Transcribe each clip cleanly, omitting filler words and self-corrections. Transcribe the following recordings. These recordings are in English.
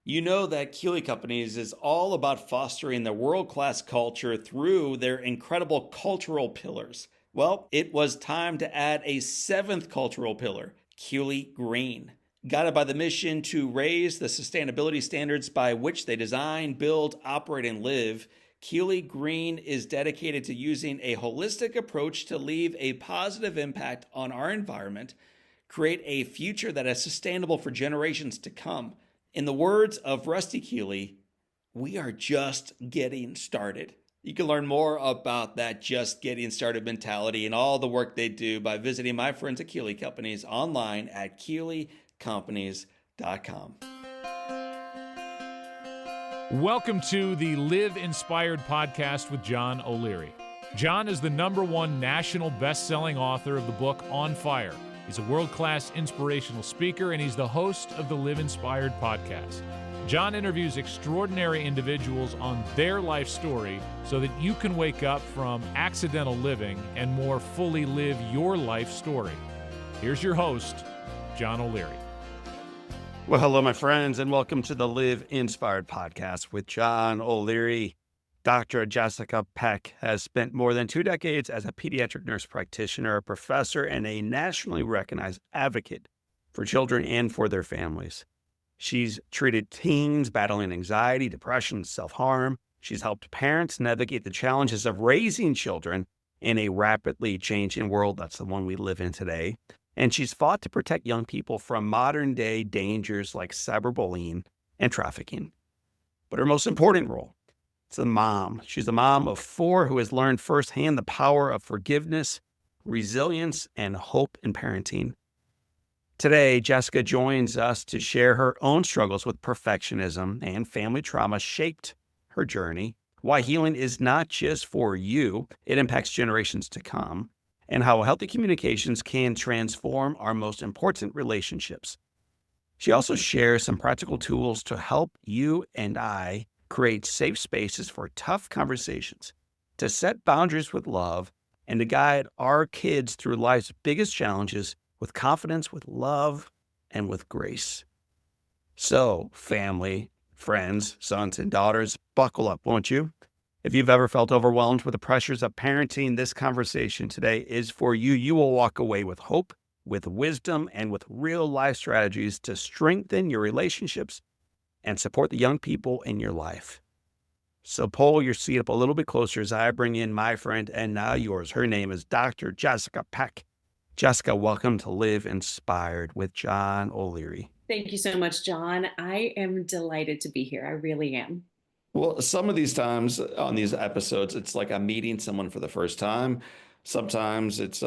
You know that Keeley Companies is all about fostering the world-class culture through their incredible cultural pillars. Well, it was time to add a seventh cultural pillar, Keeley Green. Guided by the mission to raise the sustainability standards by which they design, build, operate, and live, Keeley Green is dedicated to using a holistic approach to leave a positive impact on our environment, create a future that is sustainable for generations to come. In the words of Rusty Keeley, we are just getting started. You can learn more about that just getting started mentality and all the work they do by visiting my friends at Keeley Companies online at keeleycompanies.com. Welcome to the Live Inspired podcast with John O'Leary. John is the #1 national best-selling author of the book On Fire. He's a world-class inspirational speaker, and he's the host of the Live Inspired podcast. John interviews extraordinary individuals on their life story so that you can wake up from accidental living and more fully live your life story. Here's your host, John O'Leary. Well, hello, my friends, and welcome to the Live Inspired podcast with John O'Leary. Dr. Jessica Peck has spent more than 2 decades as a pediatric nurse practitioner, a professor, and a nationally recognized advocate for children and for their families. She's treated teens battling anxiety, depression, and self-harm. She's helped parents navigate the challenges of raising children in a rapidly changing world. That's the one we live in today. And she's fought to protect young people from modern-day dangers like cyberbullying and trafficking. But her most important role, it's a mom. She's a mom of 4 who has learned firsthand the power of forgiveness, resilience, and hope in parenting. Today, Jessica joins us to share her own struggles with perfectionism and family trauma shaped her journey, why healing is not just for you, it impacts generations to come, and how healthy communications can transform our most important relationships. She also shares some practical tools to help you and I create safe spaces for tough conversations, to set boundaries with love, and to guide our kids through life's biggest challenges with confidence, with love, and with grace. So, family, friends, sons, and daughters, buckle up, won't you? If you've ever felt overwhelmed with the pressures of parenting, this conversation today is for you. You will walk away with hope, with wisdom, and with real life strategies to strengthen your relationships and support the young people in your life. So pull your seat up a little bit closer as I bring in my friend and now yours. Her name is Dr. Jessica Peck. Jessica, welcome to Live Inspired with John O'Leary. Thank you so much, John. I am delighted to be here. I really am. Well, some of these times on these episodes, it's like I'm meeting someone for the first time. Sometimes it's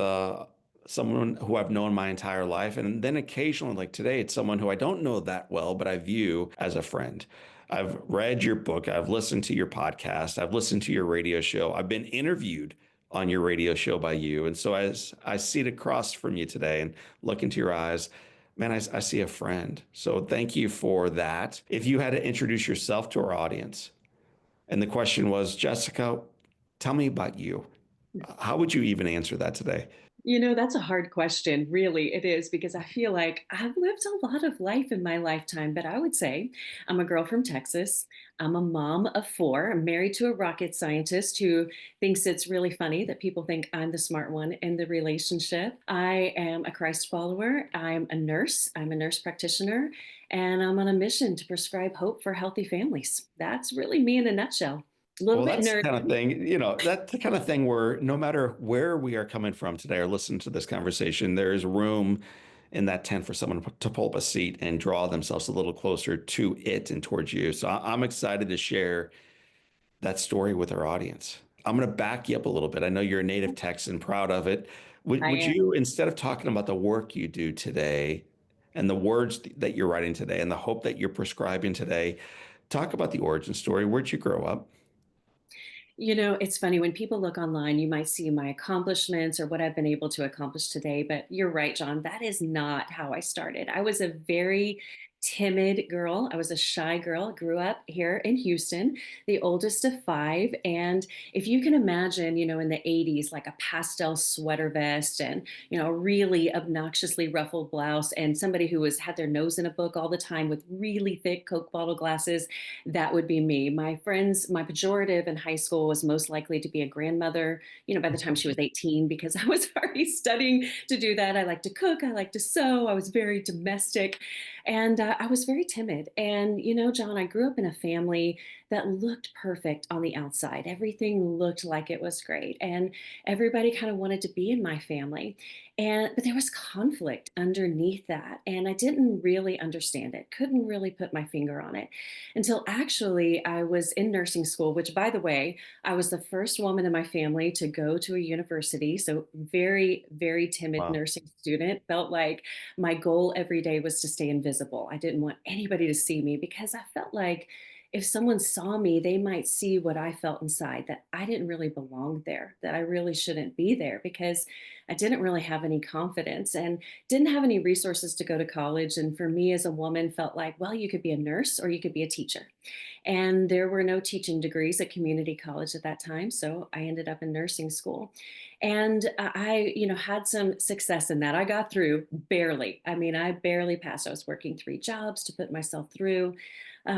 someone who I've known my entire life. And then occasionally, like today, it's someone who I don't know that well, but I view as a friend. I've read your book. I've listened to your podcast. I've listened to your radio show. I've been interviewed on your radio show by you. And so as I sit across from you today and look into your eyes, man, I see a friend. So thank you for that. If you had to introduce yourself to our audience, and the question was, Jessica, tell me about you. How would you even answer that today? That's a hard question. Really, it is, because I feel like I've lived a lot of life in my lifetime. But I would say I'm a girl from Texas. I'm a mom of 4. I'm married to a rocket scientist who thinks it's really funny that people think I'm the smart one in the relationship. I am a Christ follower. I'm a nurse. I'm a nurse practitioner. And I'm on a mission to prescribe hope for healthy families. That's really me in a nutshell. A little Well, bit that's the nerdy. kind of thing, that's the kind of thing where no matter where we are coming from today or listen to this conversation, there is room in that tent for someone to pull up a seat and draw themselves a little closer to it and towards you. So I'm excited to share that story with our audience. I'm going to back you up a little bit. I know you're a native Texan, proud of it. I Would am. you, instead of talking about the work you do today and the words that you're writing today and the hope that you're prescribing today, talk about the origin story? Where'd you grow up? It's funny when people look online, you might see my accomplishments or what I've been able to accomplish today. But you're right, John, that is not how I started. I was a very timid girl. I was a shy girl, grew up here in Houston, the oldest of five. And if you can imagine, in the 80s, like a pastel sweater vest and, a really obnoxiously ruffled blouse and somebody who had their nose in a book all the time with really thick Coke bottle glasses, that would be me. My friends, my pejorative in high school was most likely to be a grandmother, by the time she was 18, because I was already studying to do that. I like to cook, I like to sew, I was very domestic. And I was very timid. And, John, I grew up in a family that looked perfect on the outside. Everything looked like it was great. And everybody kind of wanted to be in my family. But there was conflict underneath that. And I didn't really understand it, couldn't really put my finger on it until actually I was in nursing school, which, by the way, I was the first woman in my family to go to a university. So, very, very timid Wow. nursing student. Felt like my goal every day was to stay invisible. I didn't want anybody to see me because I felt like if someone saw me, they might see what I felt inside, that I didn't really belong there, that I really shouldn't be there because I didn't really have any confidence and didn't have any resources to go to college. And for me as a woman, felt like, well, you could be a nurse or you could be a teacher. And there were no teaching degrees at community college at that time. So I ended up in nursing school. And I, had some success in that. I got through barely. I mean, I barely passed. I was working three jobs to put myself through,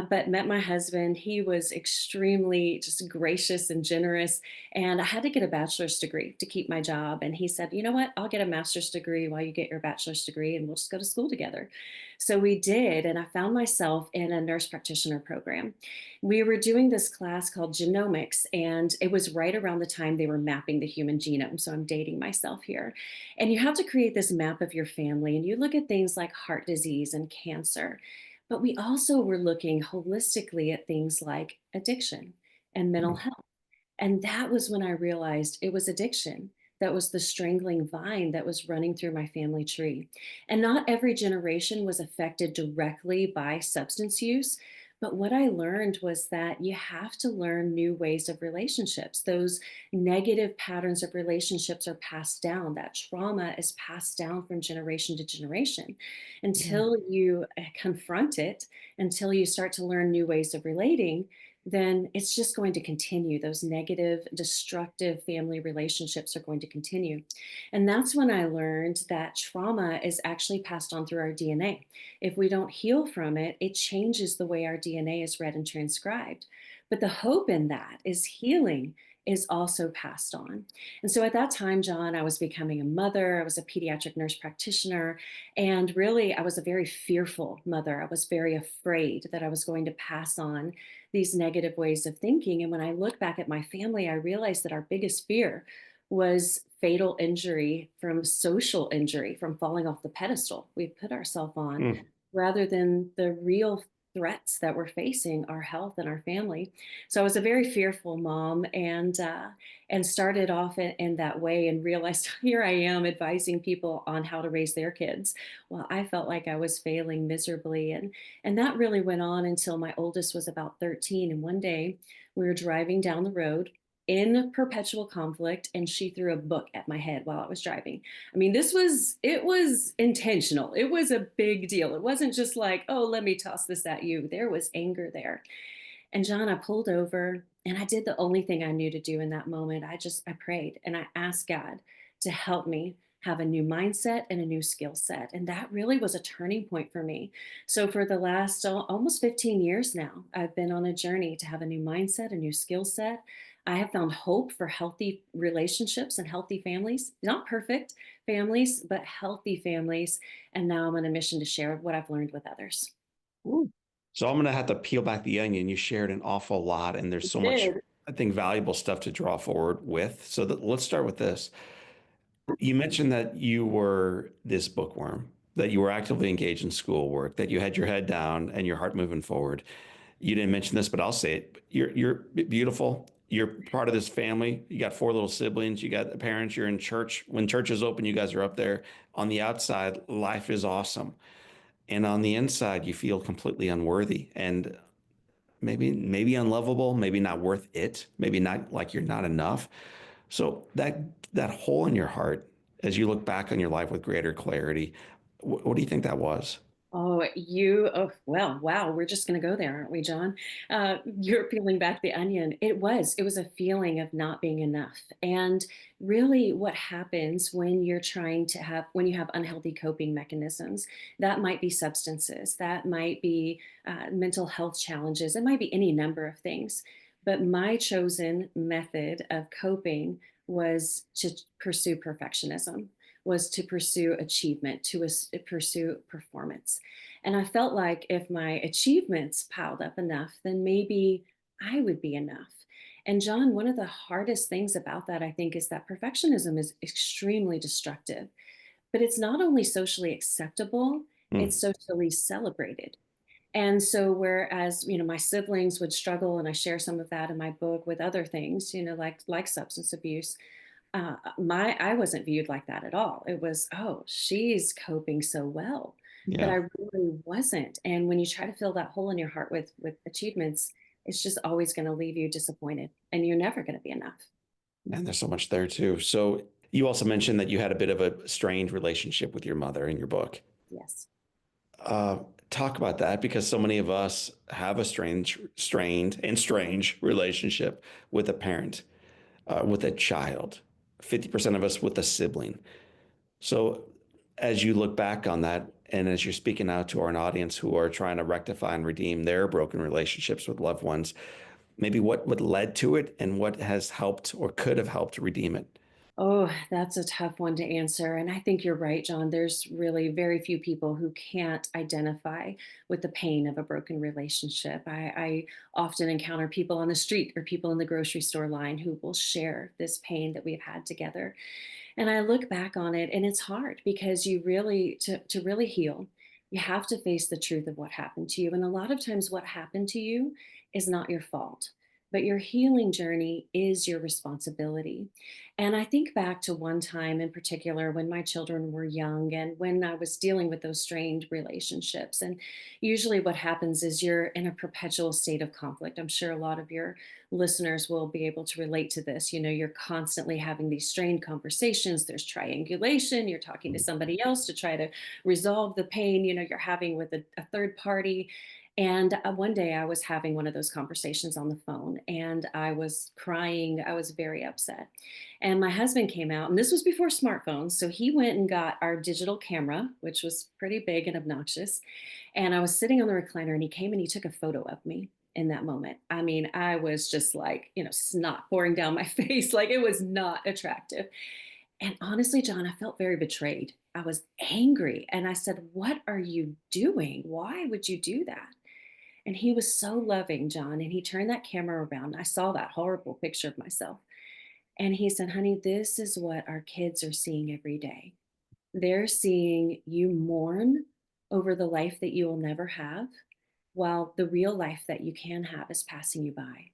but met my husband. He was extremely just gracious and generous. And I had to get a bachelor's degree to keep my job. And he said, you know what? I'll get a master's degree while you get your bachelor's degree, and we'll just go to school together. So we did. And I found myself in a nurse practitioner program. We were doing this class called genomics, and it was right around the time they were mapping the human genome. So I'm dating myself here. And you have to create this map of your family, and you look at things like heart disease and cancer. But we also were looking holistically at things like addiction and mental Mm. health. And that was when I realized it was addiction. That was the strangling vine that was running through my family tree. And not every generation was affected directly by substance use. But what I learned was that you have to learn new ways of relationships. Those negative patterns of relationships are passed down. That trauma is passed down from generation to generation Yeah. until you confront it, until you start to learn new ways of relating, then it's just going to continue. Those negative, destructive family relationships are going to continue. And that's when I learned that trauma is actually passed on through our DNA. If we don't heal from it, it changes the way our DNA is read and transcribed. But the hope in that is healing is also passed on. And so at that time, John, I was becoming a mother. I was a pediatric nurse practitioner. And really, I was a very fearful mother. I was very afraid that I was going to pass on these negative ways of thinking. And when I look back at my family, I realized that our biggest fear was fatal injury from social injury, from falling off the pedestal we put ourselves on, Mm. rather than the real threats that we're facing our health and our family. So I was a very fearful mom, and started off in that way, and realized here I am advising people on how to raise their kids. Well, I felt like I was failing miserably, and that really went on until my oldest was about 13. And one day we were driving down the road in perpetual conflict, and she threw a book at my head while I was driving. I mean, it was intentional. It was a big deal. It wasn't just like, oh, let me toss this at you. There was anger there. And John, I pulled over and I did the only thing I knew to do in that moment. I prayed and I asked God to help me have a new mindset and a new skill set. And that really was a turning point for me. So for the last almost 15 years now, I've been on a journey to have a new mindset, a new skill set. I have found hope for healthy relationships and healthy families, not perfect families, but healthy families. And now I'm on a mission to share what I've learned with others. Ooh. So I'm going to have to peel back the onion. You shared an awful lot, and there's so much, Did. I think, valuable stuff to draw forward with. So let's start with this. You mentioned that you were this bookworm, that you were actively engaged in schoolwork, that you had your head down and your heart moving forward. You didn't mention this, but I'll say it. You're beautiful. You're part of this family. You got four little siblings. You got parents. You're in church. When church is open, you guys are up there. On the outside, life is awesome. And on the inside, you feel completely unworthy and maybe unlovable, maybe not worth it, maybe not like you're not enough. So that hole in your heart, as you look back on your life with greater clarity, what do you think that was? Well, wow, we're just going to go there, aren't we, John? You're peeling back the onion. It was a feeling of not being enough. And really, what happens when when you have unhealthy coping mechanisms, that might be substances, that might be mental health challenges, it might be any number of things. But my chosen method of coping was to pursue perfectionism, was to pursue achievement, pursue performance. And I felt like if my achievements piled up enough, then maybe I would be enough. And John, one of the hardest things about that, I think, is that perfectionism is extremely destructive, but it's not only socially acceptable, Mm, it's socially celebrated. And so, whereas my siblings would struggle, and I share some of that in my book with other things, like substance abuse, my I wasn't viewed like that at all. It was, "Oh, she's coping so well." But yeah. I really wasn't, and when you try to fill that hole in your heart with achievements, it's just always gonna leave you disappointed, and you're never gonna be enough. And there's so much there too. So you also mentioned that you had a bit of a strained relationship with your mother in your book. Yes. Uh, Talk about that because so many of us have a strained and strange relationship with a parent, with a child, 50% of us with a sibling. So as you look back on that, and as you're speaking out to our audience who are trying to rectify and redeem their broken relationships with loved ones, maybe what led to it and what has helped or could have helped to redeem it. Oh, that's a tough one to answer. And I think you're right, John. There's really very few people who can't identify with the pain of a broken relationship. I often encounter people on the street or people in the grocery store line who will share this pain that we've had together. And I look back on it and it's hard because you really to really heal, you have to face the truth of what happened to you. And a lot of times what happened to you is not your fault. But your healing journey is your responsibility. And I think back to one time in particular when my children were young and when I was dealing with those strained relationships. And usually, what happens is you're in a perpetual state of conflict. I'm sure a lot of your listeners will be able to relate to this. You're constantly having these strained conversations, there's triangulation, you're talking to somebody else to try to resolve the pain, you're having with a third party. And one day I was having one of those conversations on the phone and I was crying. I was very upset. And my husband came out, and this was before smartphones. So he went and got our digital camera, which was pretty big and obnoxious. And I was sitting on the recliner, and he came and he took a photo of me in that moment. I mean, I was just like, snot pouring down my face. Like it was not attractive. And honestly, John, I felt very betrayed. I was angry. And I said, "What are you doing? Why would you do that?" And he was so loving, John. And he turned that camera around. I saw that horrible picture of myself. And he said, "Honey, this is what our kids are seeing every day. They're seeing you mourn over the life that you will never have, while the real life that you can have is passing you by."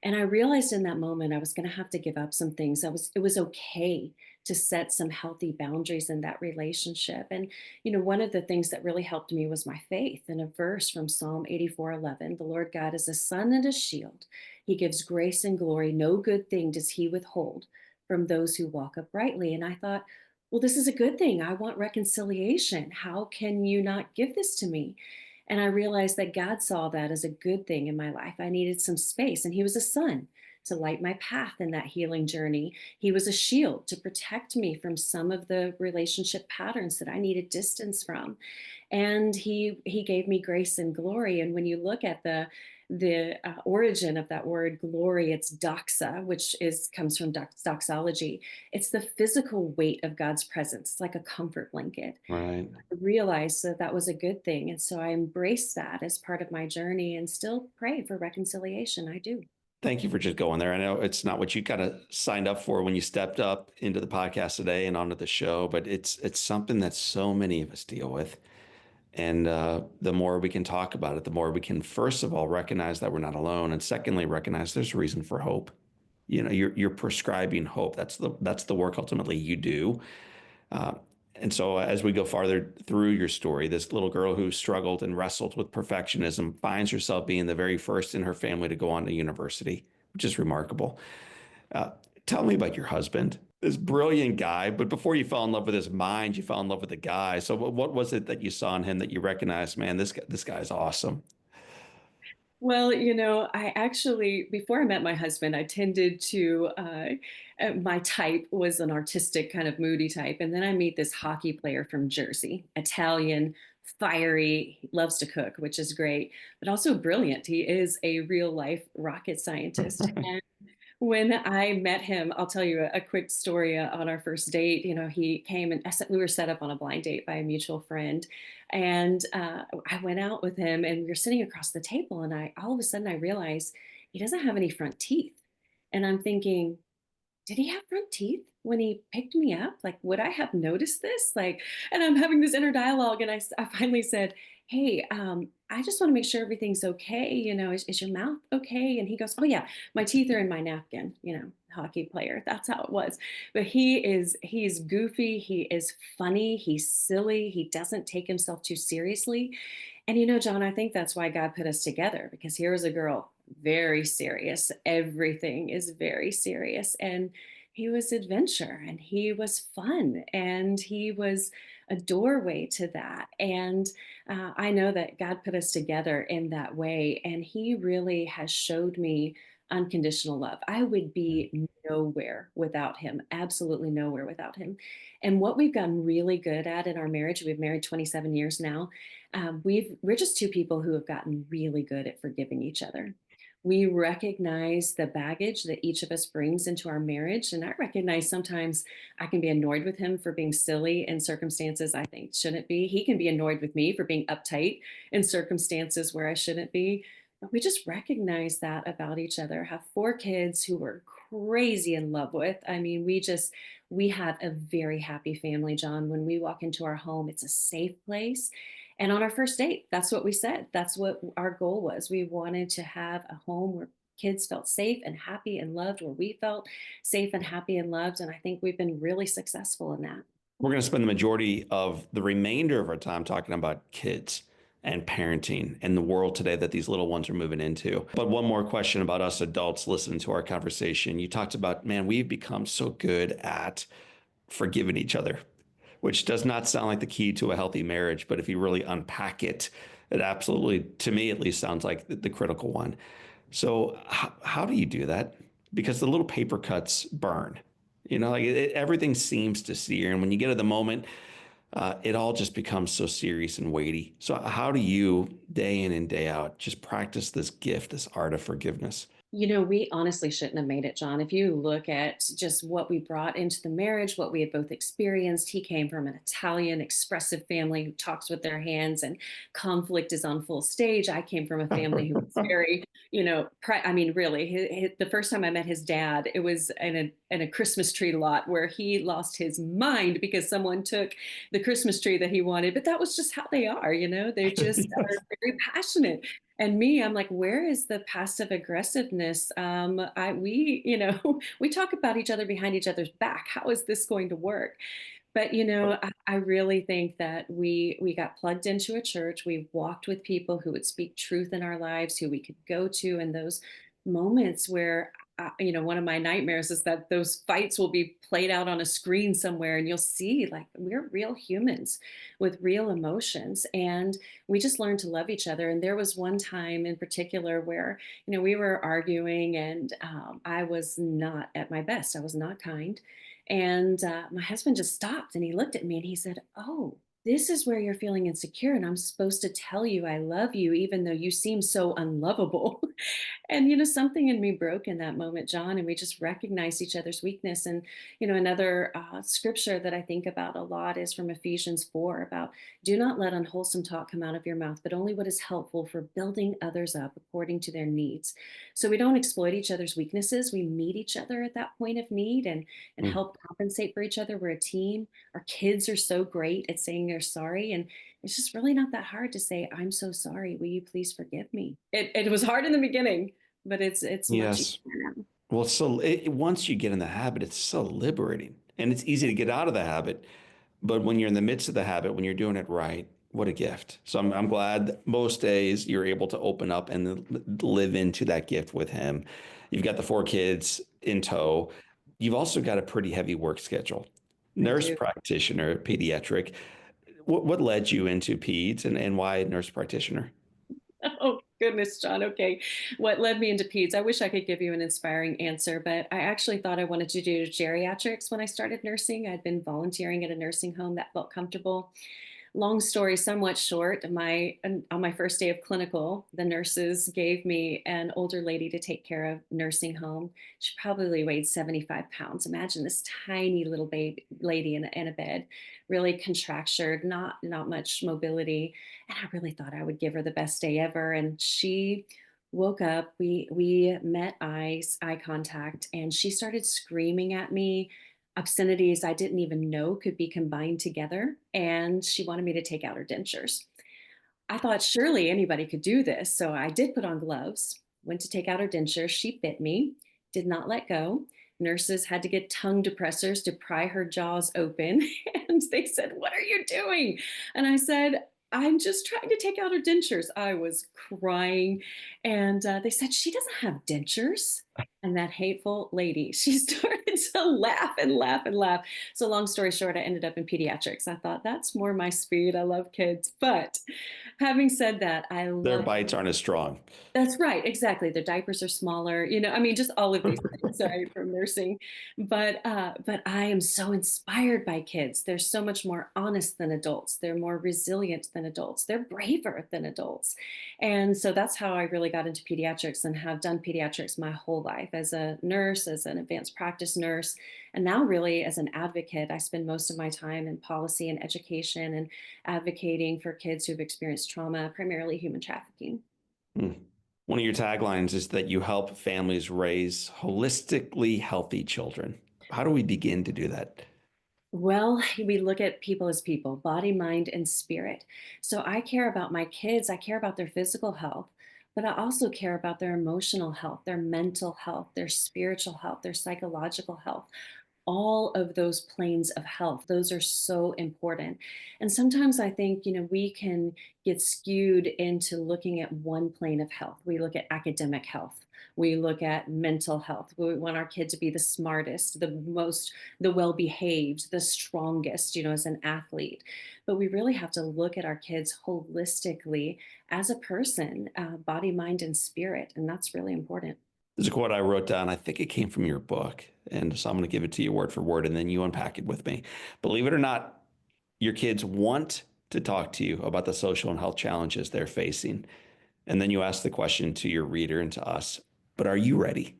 And I realized in that moment I was going to have to give up some things. It was okay to set some healthy boundaries in that relationship. And one of the things that really helped me was my faith in a verse from Psalm 84:11. The Lord God is a sun and a shield. He gives grace and glory. No good thing does he withhold from those who walk uprightly. And I thought, well, this is a good thing. I want reconciliation. How can you not give this to me? And I realized that God saw that as a good thing in my life. I needed some space, and He was a sun to light my path in that healing journey. He was a shield to protect me from some of the relationship patterns that I needed distance from. And he gave me grace and glory. And when you look at the origin of that word glory, it's doxa, which is comes from doxology. It's the physical weight of God's presence. It's like a comfort blanket. Right. Realized that that was a good thing. And so I embraced that as part of my journey and still pray for reconciliation. I do. Thank you for just going there. I know it's not what you kind of signed up for when you stepped up into the podcast today and onto the show, but it's something that so many of us deal with. And the more we can talk about it, the more we can, first of all, recognize that we're not alone, and secondly, recognize there's reason for hope. You're prescribing hope. That's the work ultimately you do. Uh, and so, as we go farther through your story, this little girl who struggled and wrestled with perfectionism finds herself being the very first in her family to go on to university, which is remarkable. Uh, Tell me about your husband. this brilliant guy, but before you fell in love with his mind, you fell in love with the guy. So what was it that you saw in him that you recognized, man, this guy's awesome. Well, I actually, before I met my husband, I tended to, my type was an artistic kind of moody type. And then I meet this hockey player from Jersey, Italian, fiery, he loves to cook, which is great, but also brilliant. He is a real life rocket scientist. When I met him, I'll tell you a quick story on our first date. He came and we were set up on a blind date by a mutual friend. And I went out with him and we were sitting across the table. And all of a sudden, I realized he doesn't have any front teeth. And I'm thinking, did he have front teeth when he picked me up? Like, would I have noticed this? Like, and I'm having this inner dialogue, and I finally said, "Hey, I just want to make sure everything's okay. Is your mouth okay?" And he goes, "Oh yeah, my teeth are in my napkin." Hockey player. That's how it was. But he's goofy. He is funny. He's silly. He doesn't take himself too seriously. And John, I think that's why God put us together because here was a girl, very serious. Everything is very serious. And he was adventure and he was fun and he was a doorway to that. And I know that God put us together in that way. And he really has showed me unconditional love. I would be nowhere without him, absolutely nowhere without him. And what we've gotten really good at in our marriage, we've married 27 years now. We're just two people who have gotten really good at forgiving each other. We recognize the baggage that each of us brings into our marriage. And I recognize sometimes I can be annoyed with him for being silly in circumstances I think shouldn't be. He can be annoyed with me for being uptight in circumstances where I shouldn't be. But we just recognize that about each other. Have four kids who we're crazy in love with. I mean, we have a very happy family, John. When we walk into our home, it's a safe place. And on our first date, that's what we said. That's what our goal was. We wanted to have a home where kids felt safe and happy and loved, where we felt safe and happy and loved. And I think we've been really successful in that. We're going to spend the majority of the remainder of our time talking about kids and parenting and the world today that these little ones are moving into. But one more question about us adults listening to our conversation. You talked about, man, we've become so good at forgiving each other, which does not sound like the key to a healthy marriage. But if you really unpack it, it absolutely, to me at least, sounds like the critical one. So, how do you do that? Because the little paper cuts burn. Everything seems to sear. And when you get to the moment, it all just becomes so serious and weighty. So, how do you, day in and day out, just practice this gift, this art of forgiveness? We honestly shouldn't have made it, John. If you look at just what we brought into the marriage, what we had both experienced, he came from an Italian expressive family who talks with their hands and conflict is on full stage. I came from a family who was very, I mean, really, the first time I met his dad, it was in a Christmas tree lot where he lost his mind because someone took the Christmas tree that he wanted. But that was just how they are, they just are Yes. very passionate. And me, I'm like, where is the passive aggressiveness? We talk about each other behind each other's back. How is this going to work? But I really think that we got plugged into a church. We walked with people who would speak truth in our lives, who we could go to in those moments where one of my nightmares is that those fights will be played out on a screen somewhere, and you'll see like we're real humans with real emotions, and we just learned to love each other. And there was one time in particular where we were arguing, and I was not at my best. I was not kind. And my husband just stopped and he looked at me and he said, "Oh, this is where you're feeling insecure. And I'm supposed to tell you I love you, even though you seem so unlovable." And something in me broke in that moment, John, and we just recognized each other's weakness. And another scripture that I think about a lot is from Ephesians 4 about do not let unwholesome talk come out of your mouth, but only what is helpful for building others up according to their needs. So we don't exploit each other's weaknesses. We meet each other at that point of need and Mm. help compensate for each other. We're a team. Our kids are so great at saying they're sorry. And it's just really not that hard to say, "I'm so sorry. Will you please forgive me?" It was hard in the beginning, but it's much Yes. easier now. Well, once you get in the habit, it's so liberating and it's easy to get out of the habit. But when you're in the midst of the habit, when you're doing it right, what a gift. So I'm glad that most days you're able to open up and live into that gift with him. You've got the four kids in tow. you've also got a pretty heavy work schedule. I Nurse do. practitioner, pediatric. What led you into peds and why nurse practitioner? Oh, goodness, John. Okay. What led me into peds? I wish I could give you an inspiring answer, but I actually thought I wanted to do geriatrics when I started nursing. I'd been volunteering at a nursing home that felt comfortable. Long story somewhat short, on my first day of clinical, the nurses gave me an older lady to take care of nursing home. She probably weighed 75 pounds. Imagine this tiny little baby lady in a bed, really contractured, not much mobility. And I really thought I would give her the best day ever. And she woke up, we met eye contact, and she started screaming at me obscenities I didn't even know could be combined together. And she wanted me to take out her dentures. I thought surely anybody could do this. So I did put on gloves, went to take out her dentures. She bit me, did not let go. Nurses had to get tongue depressors to pry her jaws open. And they said, "What are you doing?" And I said, "I'm just trying to take out her dentures." I was crying. And they said, "She doesn't have dentures." And that hateful lady, she started to laugh and laugh and laugh. So, long story short, I ended up in pediatrics. I thought that's more my speed. I love kids. But having said that, I Their love bites aren't as strong. that's right, exactly. Their diapers are smaller, I mean, just all of these things, right, from nursing. But I am so inspired by kids. They're so much more honest than adults. They're more resilient than adults. They're braver than adults. And so that's how I really got into pediatrics and have done pediatrics my whole life as a nurse, as an advanced practice nurse, and now really as an advocate. I spend most of my time in policy and education and advocating for kids who've experienced trauma, primarily human trafficking. Hmm. One of your taglines is that you help families raise holistically healthy children. How do we begin to do that? Well, we look at people as people, body, mind, and spirit. So I care about my kids, I care about their physical health, but I also care about their emotional health, their mental health, their spiritual health, their psychological health, all of those planes of health. Those are so important. And sometimes I think, we can get skewed into looking at one plane of health. We look at academic health. We look at mental health. We want our kid to be the smartest, the well behaved, the strongest, as an athlete. But we really have to look at our kids holistically as a person, body, mind, and spirit. And that's really important. There's a quote I wrote down. I think it came from your book. And so I'm going to give it to you word for word, and then you unpack it with me. Believe it or not, your kids want to talk to you about the social and health challenges they're facing. And then you ask the question to your reader and to us, but are you ready?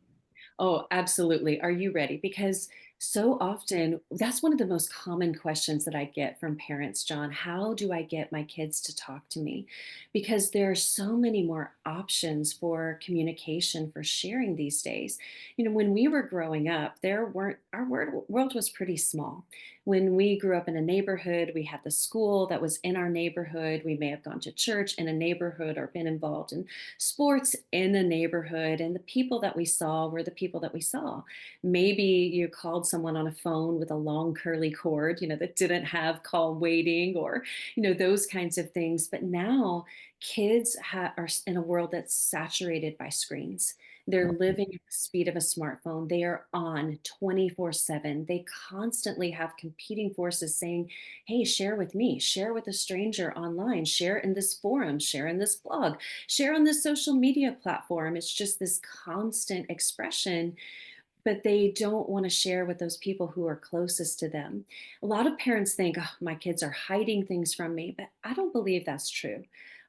Oh, absolutely. Are you ready? Because so often, that's one of the most common questions that I get from parents, John. How do I get my kids to talk to me? Because there are so many more options for communication, for sharing these days. When we were growing up, there weren't, our world was pretty small. When we grew up in a neighborhood, we had the school that was in our neighborhood. We may have gone to church in a neighborhood or been involved in sports in a neighborhood, and the people that we saw were the people that we saw. Maybe you called someone on a phone with a long curly cord, that didn't have call waiting, or those kinds of things. But now kids are in a world that's saturated by screens. They're living at the speed of a smartphone. They are on 24/7. They constantly have competing forces saying, "Hey, share with me, share with a stranger online, share in this forum, share in this blog, share on this social media platform." It's just this constant expression, but they don't want to share with those people who are closest to them. A lot of parents think, "Oh, my kids are hiding things from me," but I don't believe that's true.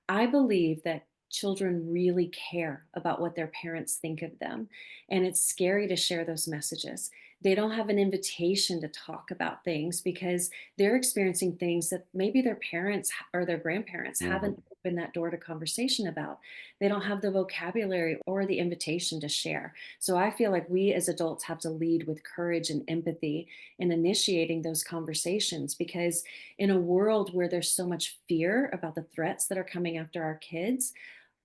I believe that children really care about what their parents think of them, and it's scary to share those messages. They don't have an invitation to talk about things because they're experiencing things that maybe their parents or their grandparents Mhm. haven't opened that door to conversation about. They don't have the vocabulary or the invitation to share. So I feel like we as adults have to lead with courage and empathy in initiating those conversations, because in a world where there's so much fear about the threats that are coming after our kids,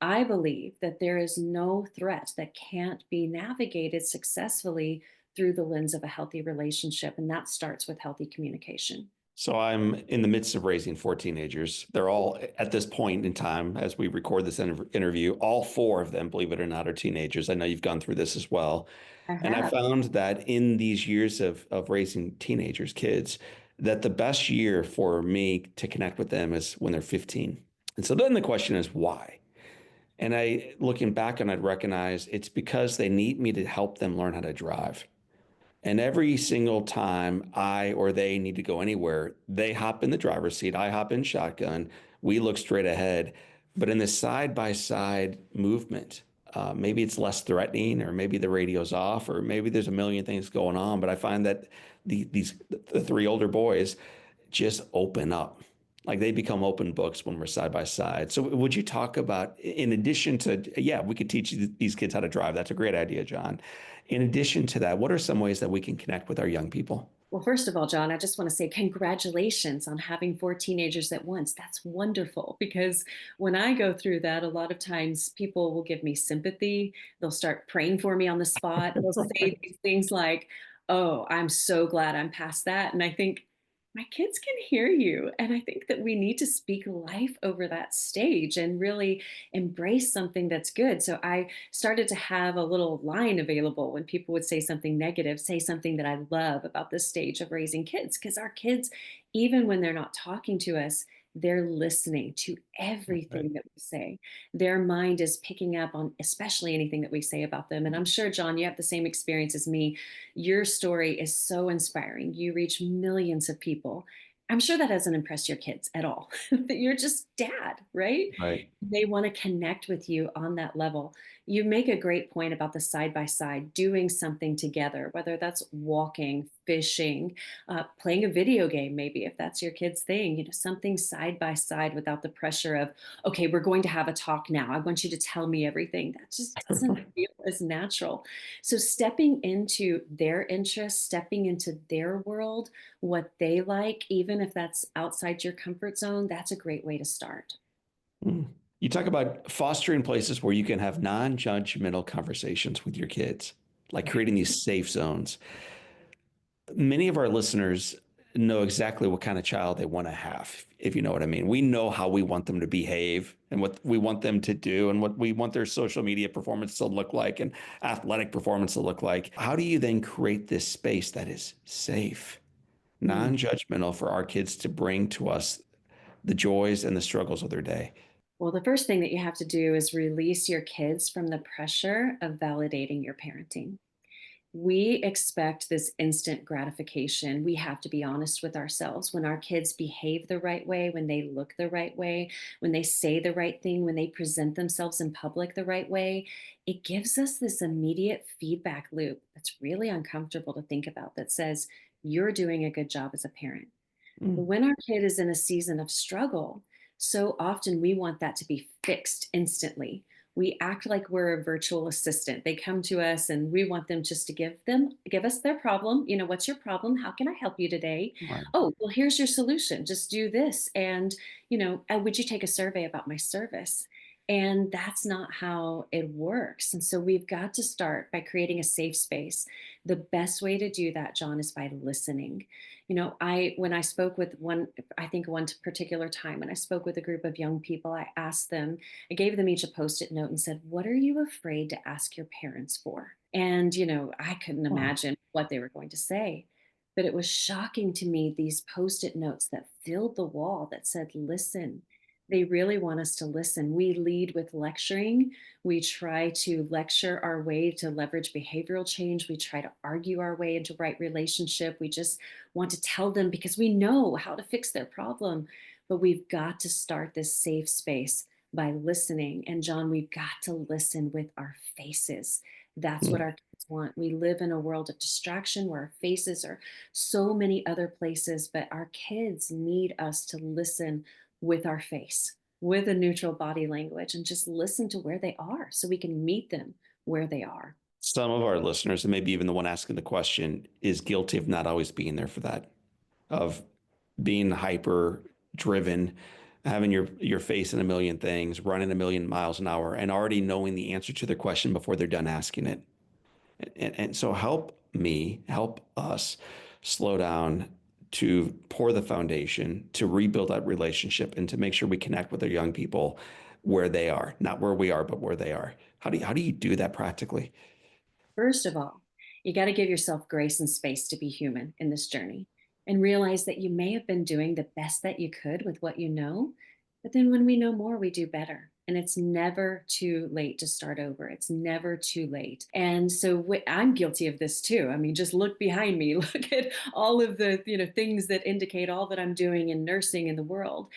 I believe that there is no threat that can't be navigated successfully through the lens of a healthy relationship. And that starts with healthy communication. So I'm in the midst of raising four teenagers. They're all at this point in time, as we record this interview, all four of them, believe it or not, are teenagers. I know you've gone through this as well. I And I have. found that in these years of raising teenagers, kids, that the best year for me to connect with them is when they're 15. And so then the question is why? And looking back and I'd recognize it's because they need me to help them learn how to drive. And every single time I or they need to go anywhere, they hop in the driver's seat, I hop in shotgun, we look straight ahead. But in this side by side movement, maybe it's less threatening, or maybe the radio's off, or maybe there's a million things going on. But I find that the three older boys just open up. Like they become open books when we're side by side. So would you talk about, in addition to, yeah, we could teach these kids how to drive. That's a great idea, John. In addition to that, what are some ways that we can connect with our young people? Well, first of all, John, I just want to say congratulations on having four teenagers at once. That's wonderful because when I go through that, a lot of times people will give me sympathy. They'll start praying for me on the spot. They'll say these things like, "Oh, I'm so glad I'm past that." And I think, my kids can hear you. And I think that we need to speak life over that stage and really embrace something that's good. So I started to have a little line available when people would say something negative, say something that I love about this stage of raising kids. Because our kids, even when they're not talking to us, they're listening to Right. everything that we say. Their mind is picking up on especially anything that we say about them. And I'm sure, John, you have the same experience as me. Your story is so inspiring. You reach millions of people. I'm sure that doesn't impress your kids at all. That you're just dad, right? Right. They want to connect with you on that level. You make a great point about the side by side, doing something together, whether that's walking, fishing, playing a video game, maybe if that's your kid's thing, something side by side without the pressure of, okay, we're going to have a talk now. I want you to tell me everything. That just doesn't feel as natural. So stepping into their interests, stepping into their world, what they like, even if that's outside your comfort zone, that's a great way to start. Mm. You talk about fostering places where you can have non-judgmental conversations with your kids, like Right. creating these safe zones. Many of our listeners know exactly what kind of child they want to have, if you know what I mean. We know how we want them to behave and what we want them to do and what we want their social media performance to look like and athletic performance to look like. How do you then create this space that is safe, Mm. non-judgmental for our kids to bring to us the joys and the struggles of their day? Well, the first thing that you have to do is release your kids from the pressure of validating your parenting. We expect this instant gratification. We have to be honest with ourselves. When our kids behave the right way, when they look the right way, when they say the right thing, when they present themselves in public the right way, it gives us this immediate feedback loop that's really uncomfortable to think about that says, you're doing a good job as a parent. But Mm. when our kid is in a season of struggle, so often we want that to be fixed instantly. We act like we're a virtual assistant. They come to us and we want them just to give us their problem. What's your problem? How can I help you today? Right. Oh, well, here's your solution. Just do this. And, would you take a survey about my service? And that's not how it works. And so we've got to start by creating a safe space. The best way to do that, John, is by listening. I when I spoke with one, I think one particular time when I spoke with a group of young people, I asked them, I gave them each a post-it note and said, what are you afraid to ask your parents for? And I couldn't Wow. imagine what they were going to say, but it was shocking to me, these post-it notes that filled the wall that said, listen. They really want us to listen. We lead with lecturing. We try to lecture our way to leverage behavioral change. We try to argue our way into right relationship. We just want to tell them because we know how to fix their problem. But we've got to start this safe space by listening. And John, we've got to listen with our faces. That's what Mm. our kids want. We live in a world of distraction where our faces are so many other places, but our kids need us to listen with our face, with a neutral body language, and just listen to where they are so we can meet them where they are. Some of our listeners, and maybe even the one asking the question, is guilty of not always being there for that, of being hyper driven, having your face in a million things, running a million miles an hour, and already knowing the answer to their question before they're done asking it. And so help me, help us slow down to pour the foundation, to rebuild that relationship, and to make sure we connect with our young people where they are, not where we are, but where they are. How do you do that practically? First of all, you got to give yourself grace and space to be human in this journey and realize that you may have been doing the best that you could with what you know. But then when we know more, we do better. And it's never too late to start over. It's never too late. And so I'm guilty of this too. I mean, just look behind me, look at all of the, things that indicate all that I'm doing in nursing in the world.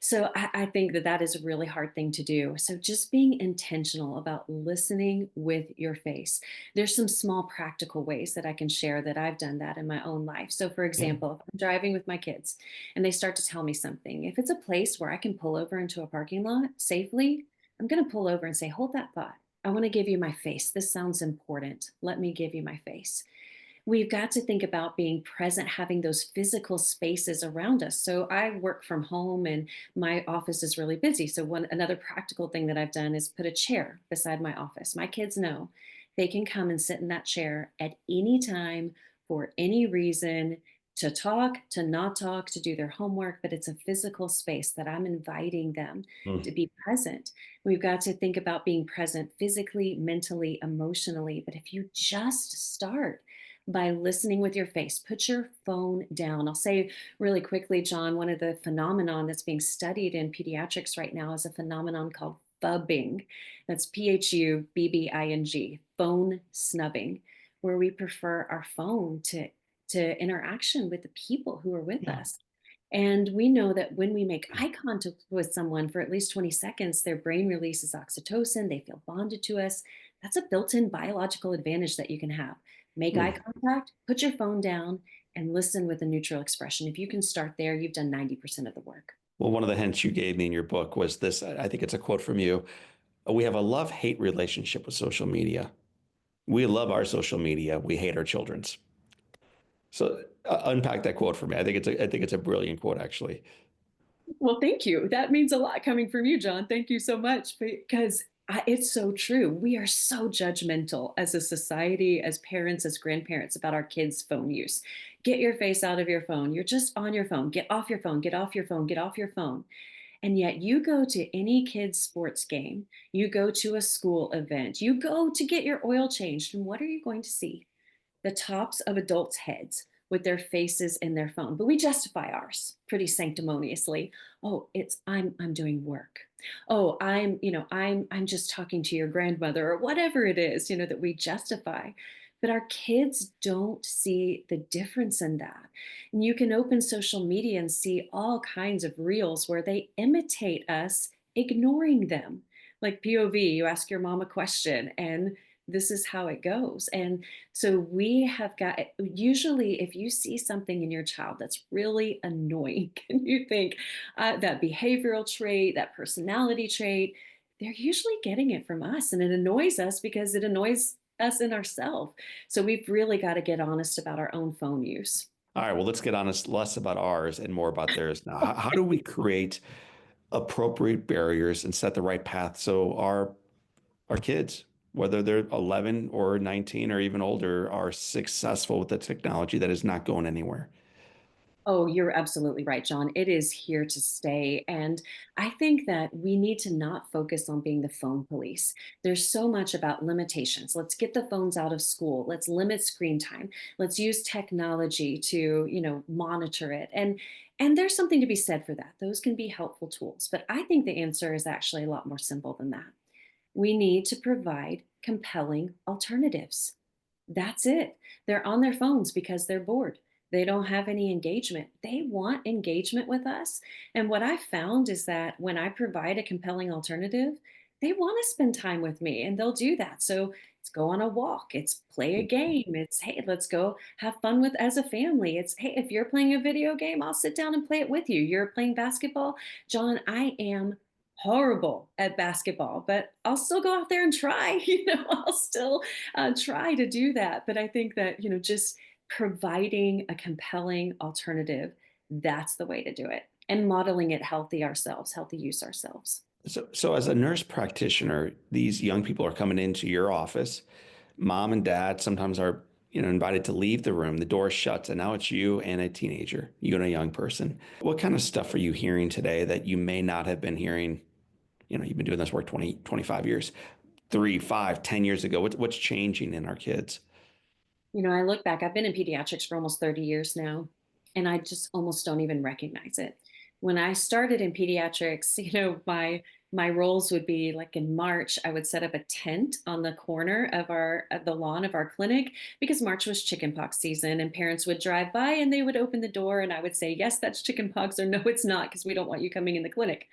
So I think that that is a really hard thing to do. So just being intentional about listening with your face. There's some small practical ways that I can share that I've done that in my own life. So for Yeah. example, if I'm driving with my kids and they start to tell me something, if it's a place where I can pull over into a parking lot safely, I'm going to pull over and say, hold that thought. I want to give you my face. This sounds important. Let me give you my face. We've got to think about being present, having those physical spaces around us. So I work from home and my office is really busy. So another practical thing that I've done is put a chair beside my office. My kids know they can come and sit in that chair at any time for any reason, to talk, to not talk, to do their homework, but it's a physical space that I'm inviting them to Mm. be present. We've got to think about being present physically, mentally, emotionally. But if you just start by listening with your face, put your phone down. I'll say really quickly, John, one of the phenomenon that's being studied in pediatrics right now is a phenomenon called phubbing. That's PHUBBING, phone snubbing, where we prefer our phone to interaction with the people who are with Yeah. us. And we know that when we make eye contact with someone for at least 20 seconds, their brain releases oxytocin, they feel bonded to us. That's a built in biological advantage that you can have. Make eye Mm. contact, put your phone down, and listen with a neutral expression. If you can start there, you've done 90% of the work. Well, one of the hints you gave me in your book was this. I think it's a quote from you. We have a love-hate relationship with social media. We love our social media. We hate our children's. So unpack that quote for me. I think it's a brilliant quote, actually. Well, thank you. That means a lot coming from you, John. Thank you so much because it's so true. We are so judgmental as a society, as parents, as grandparents about our kids' phone use. Get your face out of your phone. You're just on your phone. Get off your phone. Get off your phone. Get off your phone. And yet, you go to any kid's sports game, you go to a school event, you go to get your oil changed, and what are you going to see? The tops of adults' heads with their faces in their phone. But we justify ours pretty sanctimoniously. Oh, it's I'm doing work. Oh, I'm just talking to your grandmother or whatever it is, that we justify. But our kids don't see the difference in that. And you can open social media and see all kinds of reels where they imitate us, ignoring them. Like POV, you ask your mom a question and this is how it goes. And so we have got, usually, if you see something in your child that's really annoying, and you think that behavioral trait, that personality trait, they're usually getting it from us. And it annoys us because it annoys us in ourselves. So we've really got to get honest about our own phone use. All right, well, let's get honest, less about ours and more about theirs now. How do we create appropriate barriers and set the right path so our kids, whether they're 11 or 19 or even older, are successful with the technology that is not going anywhere? Oh, you're absolutely right, John. It is here to stay. And I think that we need to not focus on being the phone police. There's so much about limitations. Let's get the phones out of school. Let's limit screen time. Let's use technology to, monitor it. And there's something to be said for that. Those can be helpful tools. But I think the answer is actually a lot more simple than that. We need to provide compelling alternatives. That's it. They're on their phones because they're bored. They don't have any engagement. They want engagement with us. And what I found is that when I provide a compelling alternative, they want to spend time with me and they'll do that. So it's go on a walk, it's play a game, it's hey, let's go have fun with as a family. It's hey, if you're playing a video game, I'll sit down and play it with you. You're playing basketball. John, I am horrible at basketball, but I'll still go out there and try. I'll still try to do that. But I think that, just providing a compelling alternative, that's the way to do it. And modeling it healthy ourselves, healthy use ourselves. So as a nurse practitioner, these young people are coming into your office. Mom and dad sometimes are invited to leave the room, the door shuts, and now it's you and a teenager, you and a young person. What kind of stuff are you hearing today that you may not have been hearing? You've been doing this work 20, 25 years, 3, 5, 10 years ago. What's changing in our kids? I look back, I've been in pediatrics for almost 30 years now, and I just almost don't even recognize it. When I started in pediatrics, my roles would be like in March, I would set up a tent on the corner of the lawn of our clinic because March was chickenpox season and parents would drive by and they would open the door and I would say, "Yes, that's chickenpox," or "No, it's not," because we don't want you coming in the clinic.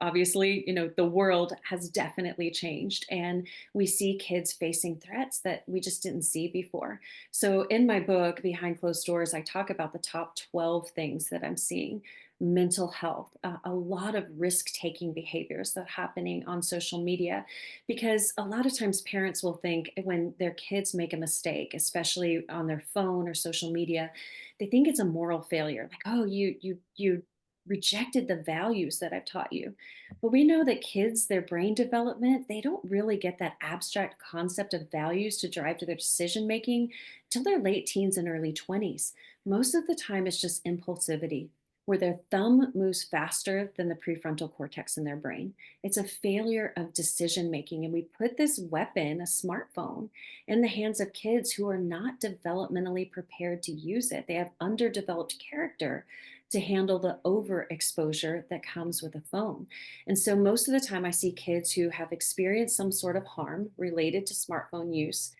Obviously, the world has definitely changed and we see kids facing threats that we just didn't see before. So in my book Behind Closed Doors, I talk about the top 12 things that I'm seeing. Mental health, a lot of risk taking behaviors that are happening on social media, because a lot of times parents will think when their kids make a mistake, especially on their phone or social media, they think it's a moral failure, like, "Oh, you rejected the values that I've taught you." But we know that kids, their brain development, they don't really get that abstract concept of values to drive to their decision making till their late teens and early 20s. Most of the time, it's just impulsivity, where their thumb moves faster than the prefrontal cortex in their brain. It's a failure of decision making. And we put this weapon, a smartphone, in the hands of kids who are not developmentally prepared to use it. They have underdeveloped character to handle the overexposure that comes with a phone. And so most of the time, I see kids who have experienced some sort of harm related to smartphone use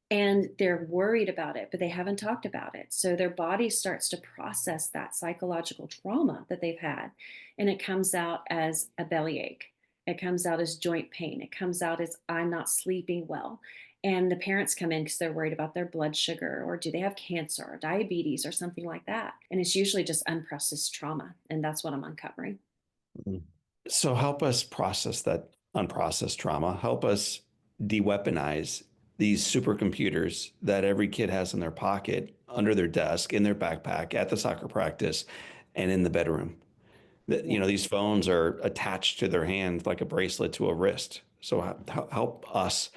and they're worried about it, but they haven't talked about it. So their body starts to process that psychological trauma that they've had. And it comes out as a bellyache. It comes out as joint pain. It comes out as I'm not sleeping well. And the parents come in because they're worried about their blood sugar or do they have cancer or diabetes or something like that. And it's usually just unprocessed trauma. And that's what I'm uncovering. Mhm. So help us process that unprocessed trauma. Help us de-weaponize these supercomputers that every kid has in their pocket, under their desk, in their backpack, at the soccer practice, and in the bedroom. Yeah. These phones are attached to their hand like a bracelet to a wrist. So help us,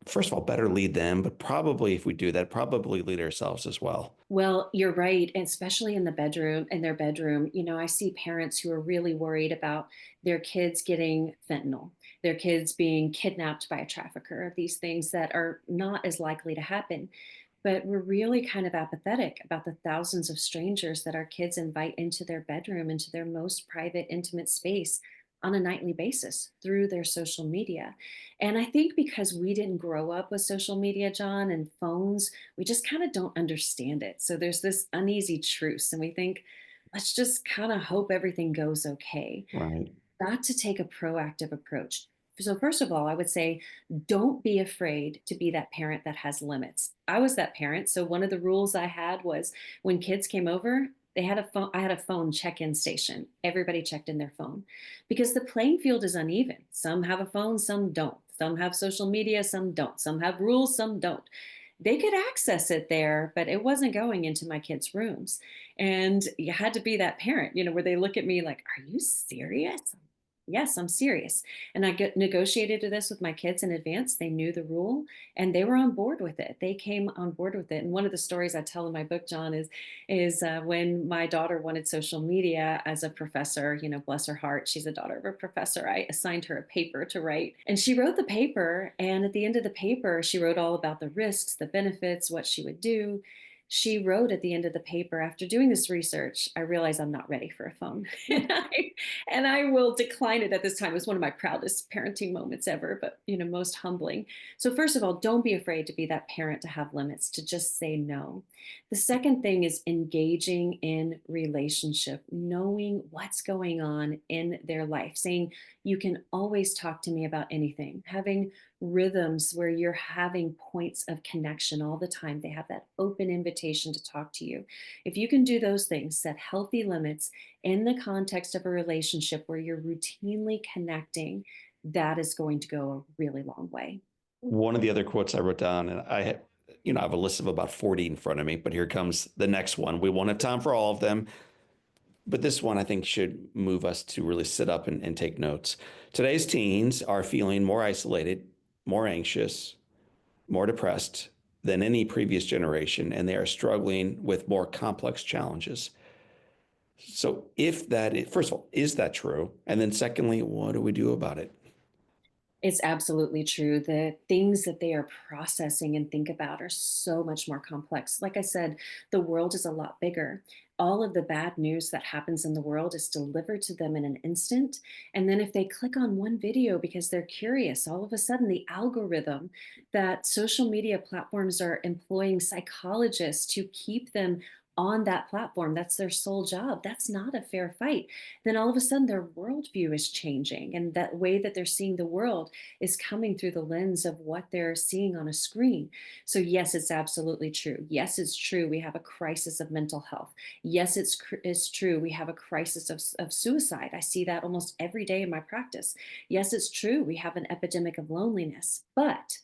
first of all, better lead them, but probably if we do that, probably lead ourselves as well. Well, you're right, and especially in the bedroom, in their bedroom, I see parents who are really worried about their kids getting fentanyl, their kids being kidnapped by a trafficker, these things that are not as likely to happen. But we're really kind of apathetic about the thousands of strangers that our kids invite into their bedroom, into their most private, intimate space on a nightly basis through their social media. And I think because we didn't grow up with social media, John, and phones, we just kind of don't understand it. So there's this uneasy truce, and we think, let's just kind of hope everything goes okay. Right. Got to take a proactive approach. So, first of all, I would say don't be afraid to be that parent that has limits. I was that parent. So, one of the rules I had was when kids came over, they had a phone. I had a phone check-in station. Everybody checked in their phone because the playing field is uneven. Some have a phone, some don't. Some have social media, some don't. Some have rules, some don't. They could access it there, but it wasn't going into my kids' rooms. And you had to be that parent, where they look at me like, "Are you serious?" Yes, I'm serious. And I negotiated this with my kids in advance. They knew the rule and they were on board with it. They came on board with it. And one of the stories I tell in my book, John, is when my daughter wanted social media as a professor, bless her heart, she's a daughter of a professor. I assigned her a paper to write and she wrote the paper. And at the end of the paper, she wrote all about the risks, the benefits, what she would do. She wrote at the end of the paper, after doing this research, I realize I'm not ready for a phone. And I will decline it at this time. It was one of my proudest parenting moments ever, but most humbling. So first of all, don't be afraid to be that parent to have limits, to just say no. The second thing is engaging in relationship, knowing what's going on in their life, saying you can always talk to me about anything, having rhythms where you're having points of connection all the time. They have that open invitation to talk to you. If you can do those things, set healthy limits in the context of a relationship where you're routinely connecting, that is going to go a really long way. One of the other quotes I wrote down, and I have a list of about 40 in front of me, but here comes the next one. We won't have time for all of them, but this one I think should move us to really sit up and take notes. Today's teens are feeling more isolated, more anxious, more depressed, than any previous generation, and they are struggling with more complex challenges. So, if that is, first of all, is that true? And then, secondly, what do we do about it? It's absolutely true. The things that they are processing and think about are so much more complex. Like I said, the world is a lot bigger. All of the bad news that happens in the world is delivered to them in an instant. And then if they click on one video because they're curious, all of a sudden the algorithm that social media platforms are employing psychologists to keep them on that platform, that's their sole job. That's not a fair fight. Then all of a sudden their worldview is changing, and that way that they're seeing the world is coming through the lens of what they're seeing on a screen. So, yes, it's absolutely true. Yes, it's true. We have a crisis of mental health. Yes, it's true. We have a crisis of suicide. I see that almost every day in my practice. Yes, it's true. We have an epidemic of loneliness. But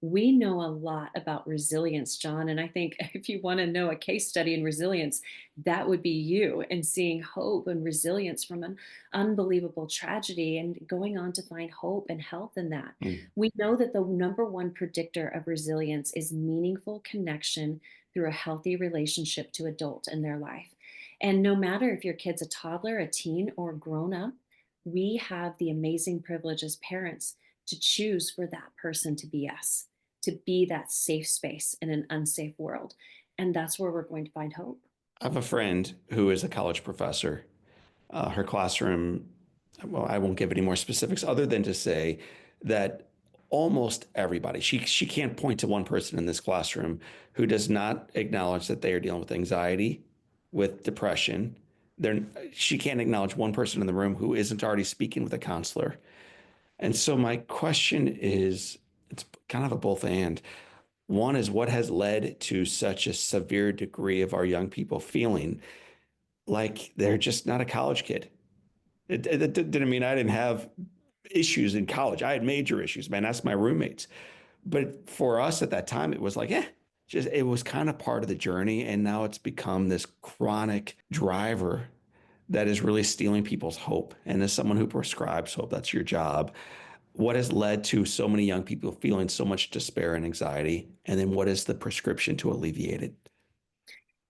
we know a lot about resilience, John. And I think if you want to know a case study in resilience, that would be you, and seeing hope and resilience from an unbelievable tragedy and going on to find hope and health in that. Mm. We know that the number one predictor of resilience is meaningful connection through a healthy relationship to adult in their life. And no matter if your kid's a toddler, a teen, or grown up, we have the amazing privilege as parents to choose for that person to be us, to be that safe space in an unsafe world. And that's where we're going to find hope. I have a friend who is a college professor. Her classroom, well, I won't give any more specifics other than to say that almost everybody, she can't point to one person in this classroom who does not acknowledge that they are dealing with anxiety, with depression. They're, she can't acknowledge one person in the room who isn't already speaking with a counselor. And so my question is, it's kind of a both and. One is, what has led to such a severe degree of our young people feeling like they're just not a college kid? It didn't mean I didn't have issues in college. I had major issues, man. That's my roommates. But for us at that time, it was like, just it was kind of part of the journey. And now it's become this chronic driver that is really stealing people's hope. And as someone who prescribes hope, that's your job. What has led to so many young people feeling so much despair and anxiety? And then what is the prescription to alleviate it?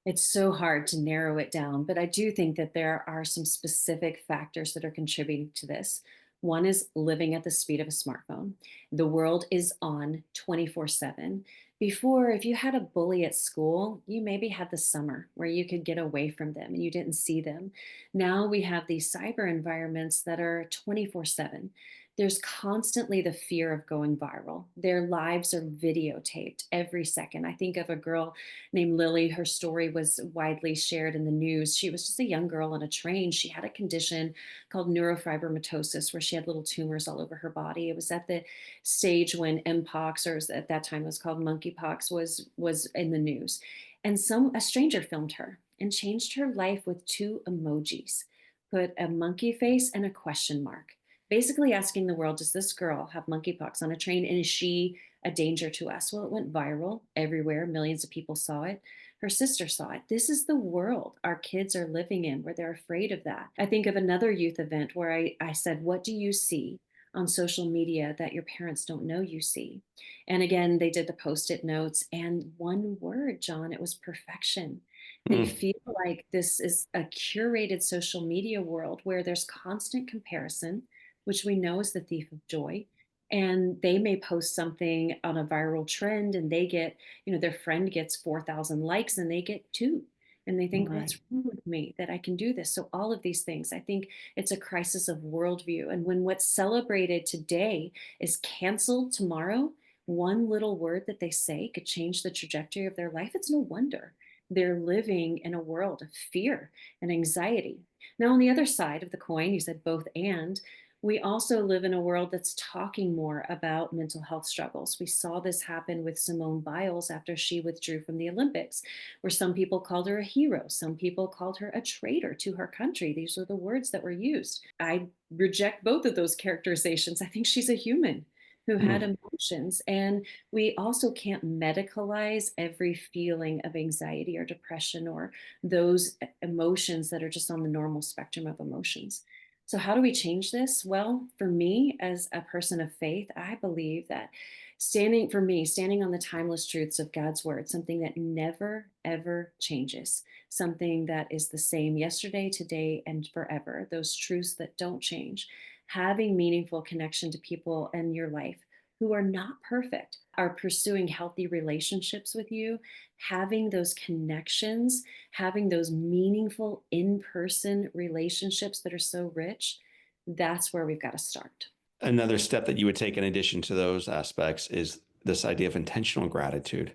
It's so hard to narrow it down, but I do think that there are some specific factors that are contributing to this. One is living at the speed of a smartphone. The world is on 24/7. Before, if you had a bully at school, you maybe had the summer where you could get away from them and you didn't see them. Now we have these cyber environments that are 24/7. There's constantly the fear of going viral. Their lives are videotaped every second. I think of a girl named Lily. Her story was widely shared in the news. She was just a young girl on a train. She had a condition called neurofibromatosis, where she had little tumors all over her body. It was at the stage when mpox, or at that time it was called monkeypox, was in the news. And a stranger filmed her and changed her life with two emojis, put a monkey face and a question mark, basically asking the world, does this girl have monkeypox on a train, and is she a danger to us? Well, it went viral everywhere. Millions of people saw it. Her sister saw it. This is the world our kids are living in, where they're afraid of that. I think of another youth event where I said, what do you see on social media that your parents don't know you see? And again, they did the post-it notes, and one word, John, it was perfection. They Mm, feel like this is a curated social media world where there's constant comparison, which we know is the thief of joy. And they may post something on a viral trend, and they get, their friend gets 4,000 likes and they get two. And they think, right. what's wrong with me that I can do this? So, all of these things, I think it's a crisis of worldview. And when what's celebrated today is canceled tomorrow, one little word that they say could change the trajectory of their life. It's no wonder they're living in a world of fear and anxiety. Now, on the other side of the coin, you said both and. We also live in a world that's talking more about mental health struggles. We saw this happen with Simone Biles after she withdrew from the Olympics, where some people called her a hero, some people called her a traitor to her country. These are the words that were used. I reject both of those characterizations. I think she's a human who had Mm, emotions. And we also can't medicalize every feeling of anxiety or depression or those emotions that are just on the normal spectrum of emotions. So, how do we change this? Well, for me, as a person of faith, I believe that Standing for me, standing on the timeless truths of God's word, something that never, ever changes, something that is the same yesterday, today, and forever, those truths that don't change. Having meaningful connection to people in your life who are not perfect, are pursuing healthy relationships with you, having those connections, having those meaningful in person relationships that are so rich, that's where we've got to start. Another step that you would take in addition to those aspects is this idea of intentional gratitude.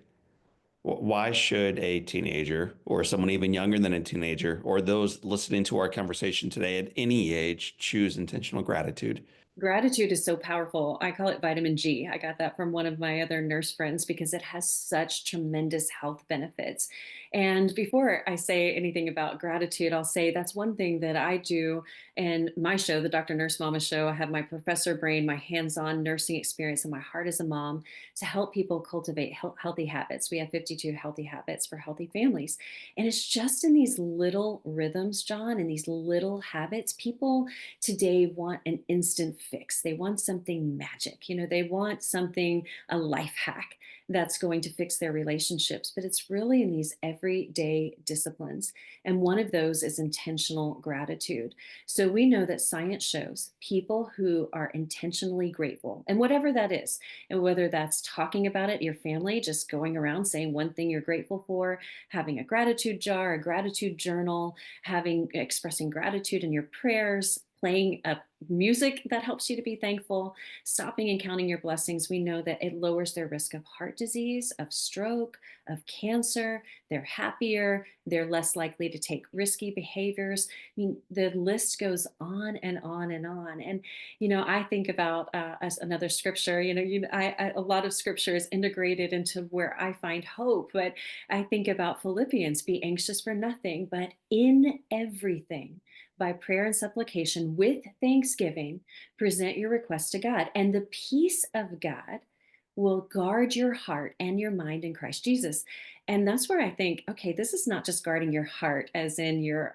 Why should a teenager or someone even younger than a teenager or those listening to our conversation today at any age choose intentional gratitude? Gratitude is so powerful. I call it vitamin G. I got that from one of my other nurse friends because it has such tremendous health benefits. And before I say anything about gratitude, I'll say that's one thing that I do in my show, the Dr. Nurse Mama Show. I have my professor brain, my hands on nursing experience, and my heart as a mom to help people cultivate healthy habits. We have 52 healthy habits for healthy families. And it's just in these little rhythms, John, and these little habits, people today want an instant fix. They want something magic. They want something, a life hack that's going to fix their relationships. But it's really in these everyday disciplines. And one of those is intentional gratitude. So we know that science shows people who are intentionally grateful, and whatever that is, and whether that's talking about it, your family, just going around saying one thing you're grateful for, having a gratitude jar, a gratitude journal, having expressing gratitude in your prayers, playing a music that helps you to be thankful, stopping and counting your blessings. We know that it lowers their risk of heart disease, of stroke, of cancer. They're happier, they're less likely to take risky behaviors. I mean, the list goes on and on and on. And I think about as another scripture. A lot of scripture is integrated into where I find hope. But I think about Philippians: "Be anxious for nothing, but in everything, by prayer and supplication with thanksgiving, present your requests to God. And the peace of God will guard your heart and your mind in Christ Jesus." And that's where I think, okay, this is not just guarding your heart as in your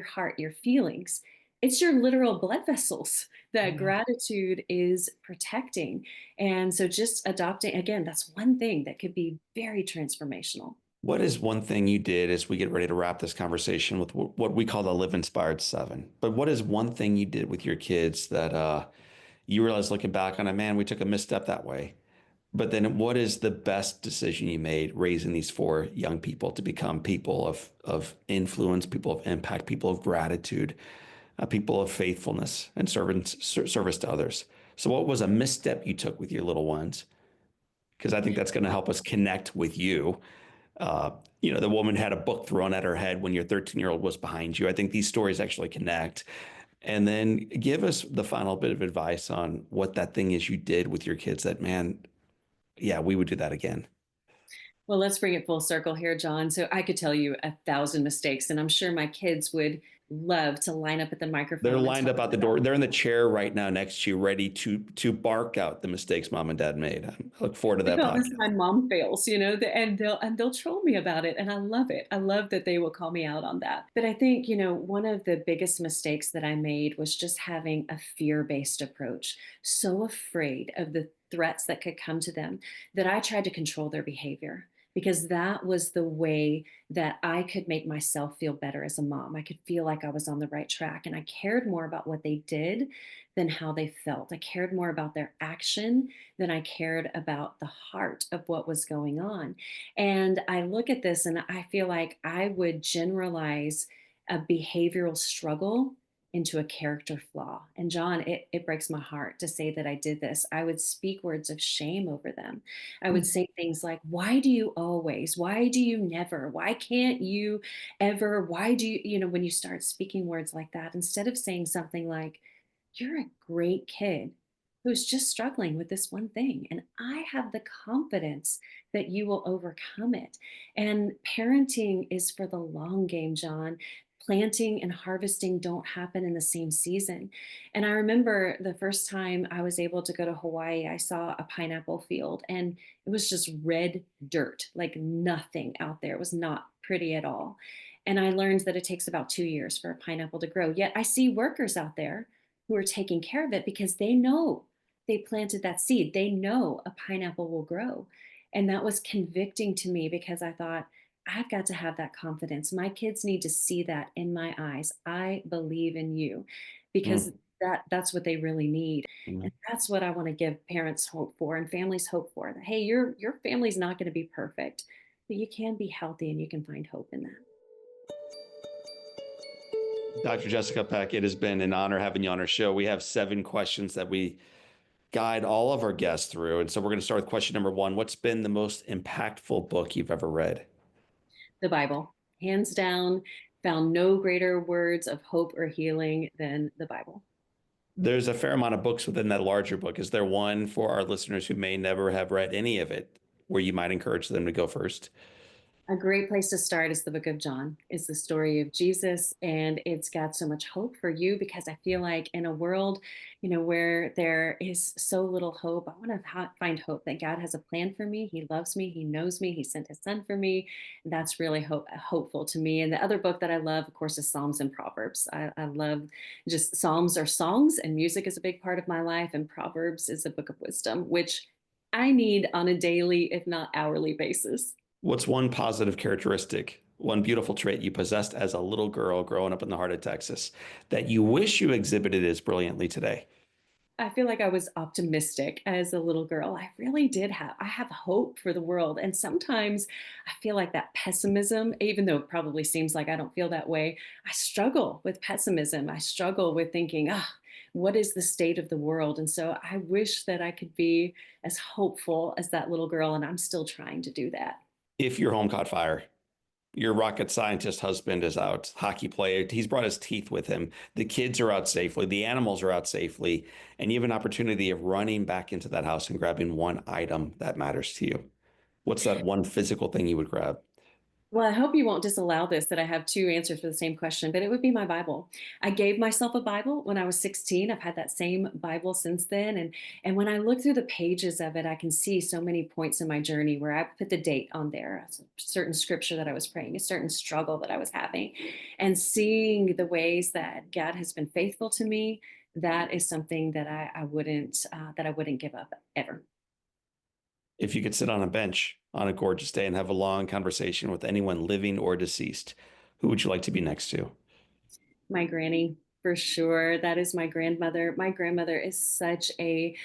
heart, your feelings. It's your literal blood vessels that Yeah. gratitude is protecting. And so just adopting, again, that's one thing that could be very transformational. What is one thing you did as we get ready to wrap this conversation with what we call the Live Inspired Seven? But what is one thing you did with your kids that you realize looking back on it, man, we took a misstep that way? But then what is the best decision you made raising these four young people to become people of influence, people of impact, people of gratitude, people of faithfulness and service to others? So what was a misstep you took with your little ones? Because I think that's going to help us connect with you. The woman had a book thrown at her head when your 13-year-old was behind you. I think these stories actually connect. And then give us the final bit of advice on what that thing is you did with your kids that, man, yeah, we would do that again. Well, let's bring it full circle here, John. So I could tell you 1,000 mistakes, and I'm sure my kids would love to line up at the They're microphone and lined talk up out the about. door. They're in the chair right now next to you, ready to bark out the mistakes mom and dad made. I look forward to We that call this podcast. my mom fails, and they'll troll me about it, and I love it. I love that they will call me out on that. But I think, one of the biggest mistakes that I made was just having a fear-based approach. So afraid of the threats that could come to them that I tried to control their behavior because that was the way that I could make myself feel better as a mom. I could feel like I was on the right track, and I cared more about what they did than how they felt. I cared more about their action than I cared about the heart of what was going on. And I look at this and I feel like I would generalize a behavioral struggle into a character flaw. And John, it breaks my heart to say that I did this. I would speak words of shame over them. I would say things like, "Why do you always? Why do you never? Why can't you ever? Why do you," when you start speaking words like that, instead of saying something like, "You're a great kid who's just struggling with this one thing. And I have the confidence that you will overcome it." And parenting is for the long game, John. Planting and harvesting don't happen in the same season. And I remember the first time I was able to go to Hawaii, I saw a pineapple field and it was just red dirt, like nothing out there. It was not pretty at all. And I learned that it takes about 2 years for a pineapple to grow. Yet I see workers out there who are taking care of it because they planted that seed. They know a pineapple will grow. And that was convicting to me because I thought, I've got to have that confidence. My kids need to see that in my eyes. I believe in you because Mm, that's what they really need. mm. And that's what I want to give parents hope for and families hope for. That hey, your family's not going to be perfect, but you can be healthy and you can find hope in that. Dr. Jessica Peck, it has been an honor having you on our show. We have 7 questions that we guide all of our guests through. And so we're going to start with question number 1. What's been the most impactful book you've ever read? The Bible, hands down, found no greater words of hope or healing than the Bible. There's a fair amount of books within that larger book. Is there one for our listeners who may never have read any of it where you might encourage them to go first? A great place to start is the book of John. It's the story of Jesus, and it's got so much hope for you because I feel like in a world, where there is so little hope, I want to find hope that God has a plan for me. He loves me. He knows me. He sent his son for me. And that's really hopeful to me. And the other book that I love, of course, is Psalms and Proverbs. I love just Psalms are songs, and music is a big part of my life. And Proverbs is a book of wisdom, which I need on a daily, if not hourly basis. What's one positive characteristic, one beautiful trait you possessed as a little girl growing up in the heart of Texas that you wish you exhibited as brilliantly today? I feel like I was optimistic as a little girl. I have hope for the world. And sometimes I feel like that pessimism, even though it probably seems like I don't feel that way, I struggle with pessimism. I struggle with thinking, what is the state of the world? And so I wish that I could be as hopeful as that little girl. And I'm still trying to do that. If your home caught fire, your rocket scientist husband is out, hockey player, he's brought his teeth with him. The kids are out safely, the animals are out safely, and you have an opportunity of running back into that house and grabbing one item that matters to you. What's that one physical thing you would grab? Well, I hope you won't disallow this that I have two answers for the same question, but it would be my Bible. I gave myself a Bible when I was 16. I've had that same Bible since then. And when I look through the pages of it, I can see so many points in my journey where I put the date on there, a certain scripture that I was praying, a certain struggle that I was having, and seeing the ways that God has been faithful to me. That is something that I wouldn't give up ever. If you could sit on a bench on a gorgeous day and have a long conversation with anyone living or deceased, who would you like to be next to? My granny, for sure. That is my grandmother. My grandmother is such a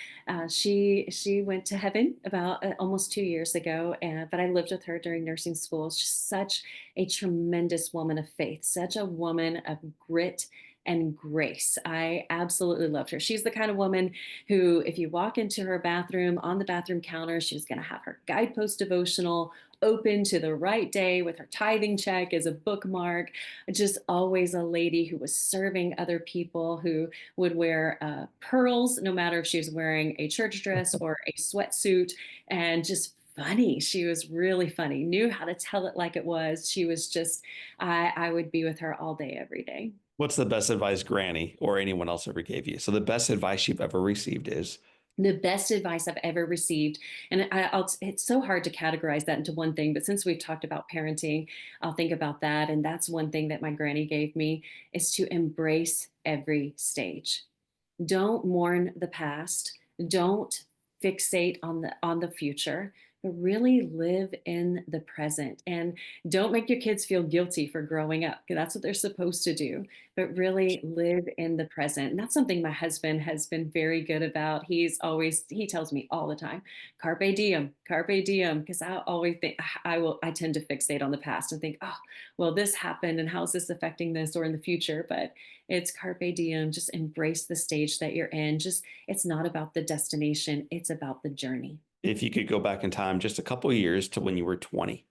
she went to heaven about almost 2 years ago, and but I lived with her during nursing school. She's such a tremendous woman of faith, such a woman of grit and grace. I absolutely loved her. She's the kind of woman who, if you walk into her bathroom, on the bathroom counter, she's going to have her guidepost devotional open to the right day with her tithing check as a bookmark. Just always a lady who was serving other people, who would wear pearls no matter if she was wearing a church dress or a sweatsuit, and just funny. She was really funny, knew how to tell it like it was. She was just, I would be with her all day, every day. What's the best advice Granny or anyone else ever gave you? So the best advice you've ever received is The best advice I've ever received, and it's so hard to categorize that into one thing, but since we've talked about parenting, I'll think about that. And that's one thing that my granny gave me, is to embrace every stage. Don't mourn the past. Don't fixate on the future, but really live in the present. And don't make your kids feel guilty for growing up, because that's what they're supposed to do. But really live in the present. And that's something my husband has been very good about. He tells me all the time, carpe diem, because I always think I tend to fixate on the past and think, oh, well, this happened and how's this affecting this or in the future. But it's carpe diem. Just embrace the stage that you're in. Just, it's not about the destination, it's about the journey. if you could go back in time just a couple of years to when you were 20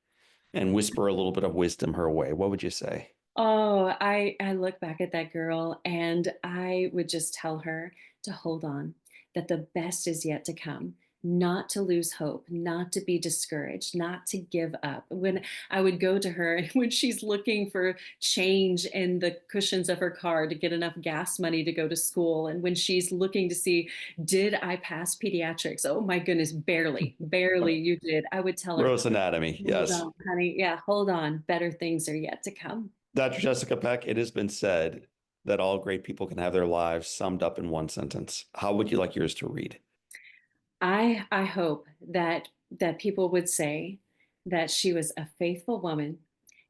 and whisper a little bit of wisdom her way, what would you say? Oh, I look back at that girl and I would just tell her to hold on, that the best is yet to come, not to lose hope, not to be discouraged, not to give up. When I would go to her when she's looking for change in the cushions of her car to get enough gas money to go to school, and when she's looking to see, did I pass pediatrics? Oh my goodness, barely, barely you did. I would tell her, Gross anatomy. hold Yes. on, honey. Yeah, hold on. Better things are yet to come. Dr. Jessica Peck, it has been said that all great people can have their lives summed up in one sentence. How would you like yours to read? I hope that people would say that she was a faithful woman.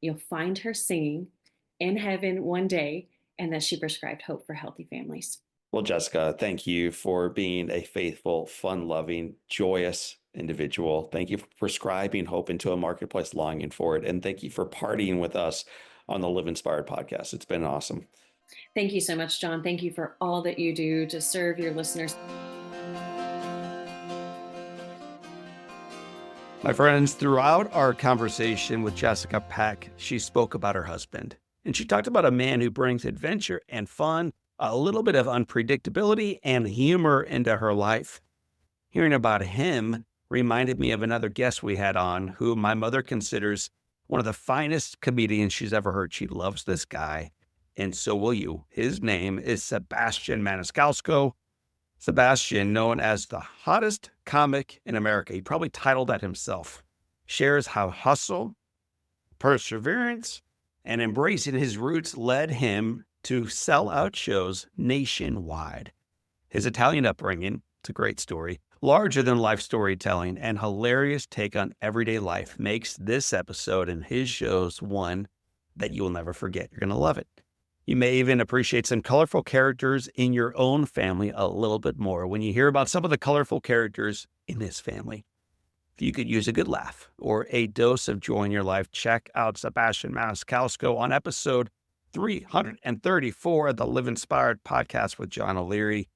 You'll find her singing in heaven one day, and that she prescribed hope for healthy families. Well, Jessica, thank you for being a faithful, fun loving, joyous individual. Thank you for prescribing hope into a marketplace longing for it. And thank you for partying with us on the Live Inspired podcast. It's been awesome. Thank you so much, John. Thank you for all that you do to serve your listeners. My friends, throughout our conversation with Jessica Peck, she spoke about her husband. And she talked about a man who brings adventure and fun, a little bit of unpredictability and humor into her life. Hearing about him reminded me of another guest we had on, who my mother considers one of the finest comedians she's ever heard. She loves this guy, and so will you. His name is Sebastian Maniscalco. Sebastian, known as the hottest comic in America, he probably titled that himself, shares how hustle, perseverance, and embracing his roots led him to sell out shows nationwide. His Italian upbringing, it's a great story, larger than life storytelling, and hilarious take on everyday life makes this episode and his shows one that you will never forget. You're going to love it. You may even appreciate some colorful characters in your own family a little bit more when you hear about some of the colorful characters in this family. If you could use a good laugh or a dose of joy in your life, check out Sebastian Maniscalco on episode 334 of the Live Inspired podcast with John O'Leary.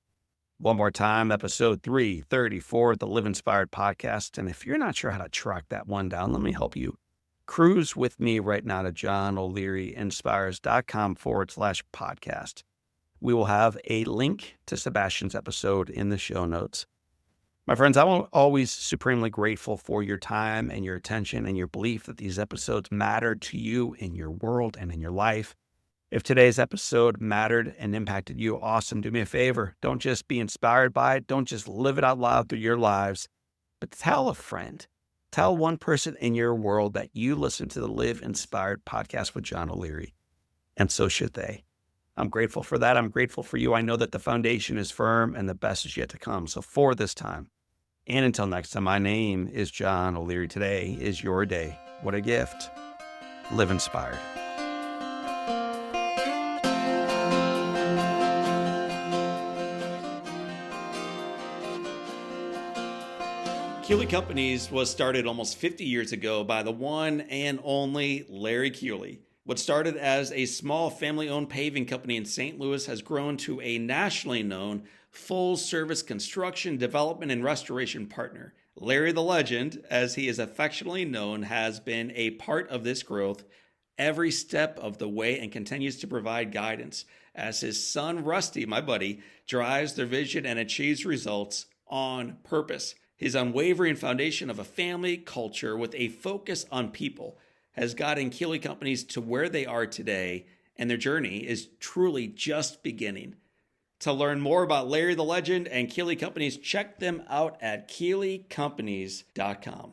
One more time, episode 334 of the Live Inspired podcast. And if you're not sure how to track that one down, let me help you. Cruise with me right now to johnolearyinspires.com/podcast. We will have a link to Sebastian's episode in the show notes. My friends, I'm always supremely grateful for your time and your attention and your belief that these episodes matter to you in your world and in your life. If today's episode mattered and impacted you, awesome. Do me a favor. Don't just be inspired by it. Don't just live it out loud through your lives, but tell a friend. Tell one person in your world that you listen to the Live Inspired podcast with John O'Leary, and so should they. I'm grateful for that. I'm grateful for you. I know that the foundation is firm and the best is yet to come. So for this time, and until next time, my name is John O'Leary. Today is your day. What a gift. Live inspired. Keeley Companies was started almost 50 years ago by the one and only Larry Keeley. What started as a small family-owned paving company in St. Louis has grown to a nationally known full-service construction, development, and restoration partner. Larry the Legend, as he is affectionately known, has been a part of this growth every step of the way and continues to provide guidance as his son, Rusty, my buddy, drives their vision and achieves results on purpose. His unwavering foundation of a family culture with a focus on people has gotten Keeley Companies to where they are today, and their journey is truly just beginning. To learn more about Larry the Legend and Keeley Companies, check them out at KeeleyCompanies.com.